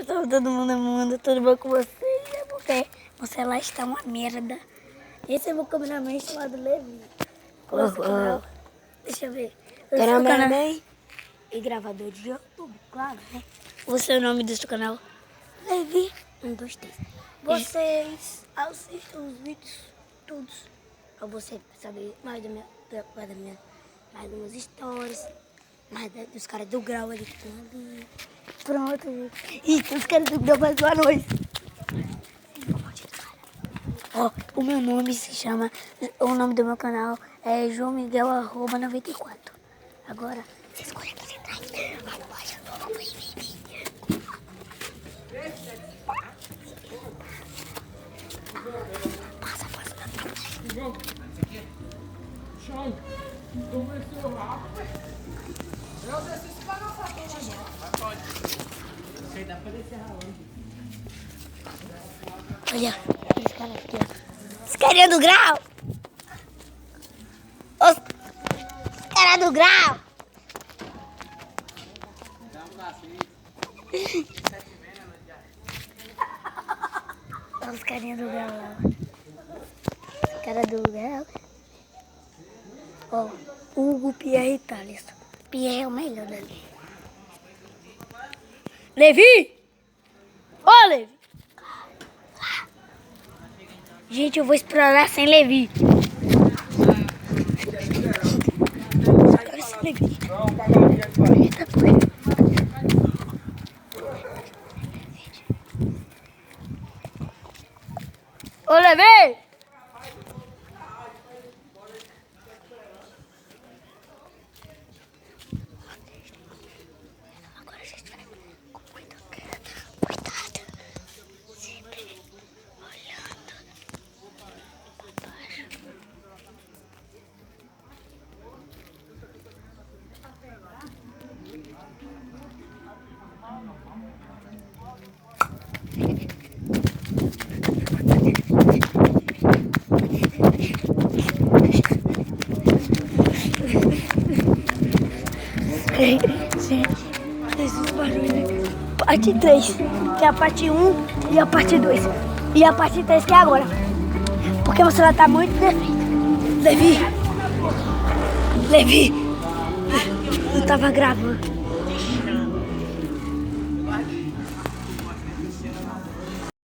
Todo mundo, tudo bom com vocês? É porque você lá está uma merda. Esse é meu cameraman chamado Levi. Qual é o seu canal? Deixa eu ver. Cameraman e gravador de YouTube, claro, né? O seu nome do seu canal? Levi 1, 2, 3. Vocês assistem os vídeos todos. Pra você saber mais dos meus stories, mais dos caras do grau ali que estão ali. Pronto. Ih, tem os caras do Grau mais boa noite. Ó, o meu nome se chama... O nome do meu canal é João Miguel @94. Agora, Você escolhe aqui atrás. Passa. Chão, começou rápido. Eu desci esse canal pra tomar. Pode. Sei, dá pra descer ralando. olha, esse cara aqui, ó. Os carinha do Grau! Os caras do Grau! Olha os carinha do Grau lá. Os caras do Grau. Ó, Hugo, Pierre e Thales. Pierre é o melhor dali. Levi! Ô, Levi! Gente, eu vou explorar sem Levi. Agora sem Levi. Eita, porra. Ô, Levi! Agora a gente vai com muito cuidado. Sempre olhando pra baixo. Gente, esses barulhos. Parte 3, que é a parte 1 e a parte 2. E a parte 3 que é agora. Porque o celular tá muito defeito. Levi! Eu tava gravando.